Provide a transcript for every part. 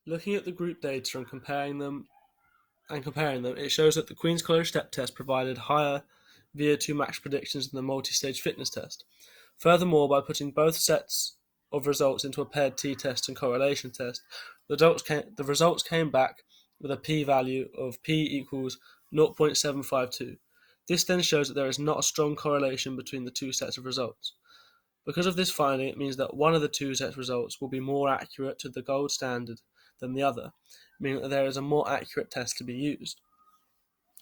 Looking at the group data and comparing them, it shows that the Queen's College step test provided higher VO2 max predictions than the multi-stage fitness test. Furthermore, by putting both sets of results into a paired t-test and correlation test, the results came back with a p-value of p equals 0.752. This then shows that there is not a strong correlation between the two sets of results. Because of this finding, it means that one of the two sets results will be more accurate to the gold standard than the other, meaning that there is a more accurate test to be used.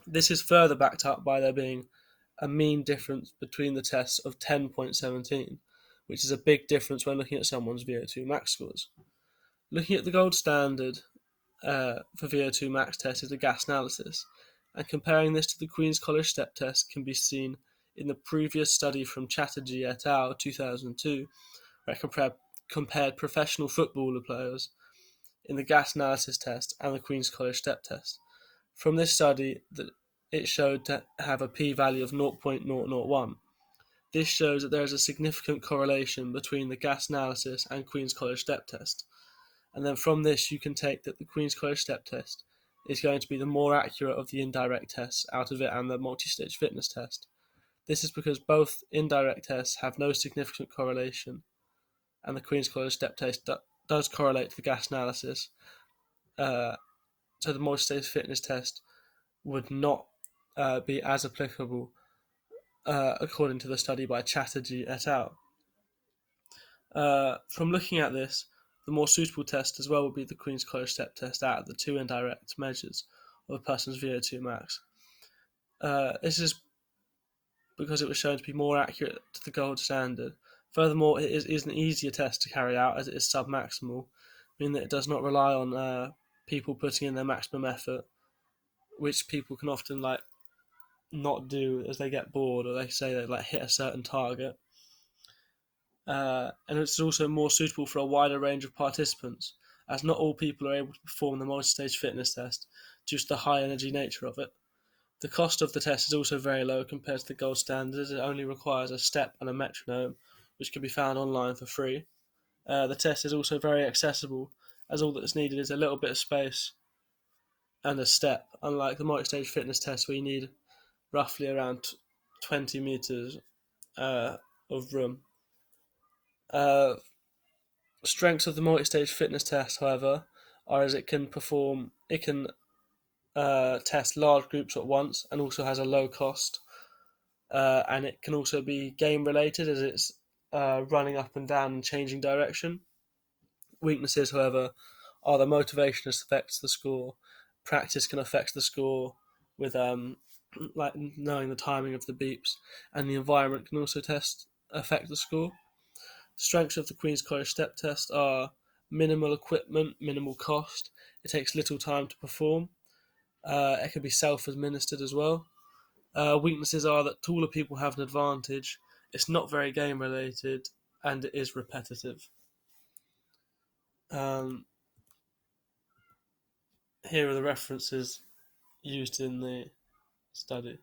This is further backed up by there being a mean difference between the tests of 10.17, which is a big difference when looking at someone's VO2 max scores. Looking at the gold standard for VO2 max test is the gas analysis, and comparing this to the Queen's College step test can be seen in the previous study from Chatterjee et al. 2002, where it compared professional footballer players in the gas analysis test and the Queen's College step test. From this study, it showed to have a p-value of 0.001. This shows that there is a significant correlation between the gas analysis and Queen's College step test. And then from this, you can take that the Queen's College step test is going to be the more accurate of the indirect tests out of it and the multi-stage fitness test. This is because both indirect tests have no significant correlation, and the Queen's College step test does correlate to the gas analysis. So the multi-stage fitness test would not be as applicable according to the study by Chatterjee et al. From looking at this, the more suitable test as well would be the Queen's College step test out of the two indirect measures of a person's VO2 max. This is because it was shown to be more accurate to the gold standard. Furthermore, it is an easier test to carry out as it is sub-maximal, meaning that it does not rely on people putting in their maximum effort, which people can often not do as they get bored or they say they hit a certain target. And it's also more suitable for a wider range of participants, as not all people are able to perform the multi-stage fitness test due to the high energy nature of it. The cost of the test is also very low compared to the gold standard, as it only requires a step and a metronome, which can be found online for free. The test is also very accessible, as all that's needed is a little bit of space and a step, unlike the multi-stage fitness test where you need roughly around 20 meters of room. Strengths of the multi-stage fitness test, however, are as it can test large groups at once and also has a low cost. And it can also be game related as it's running up and down and changing direction. Weaknesses, however, are the motivation affects the score. Practice can affect the score with knowing the timing of the beeps, and the environment can also affect the score. Strengths of the Queen's College step test are minimal equipment, minimal cost. It takes little time to perform. It can be self-administered as well. Weaknesses are that taller people have an advantage. It's not very game related, and it is repetitive. Here are the references used in the study.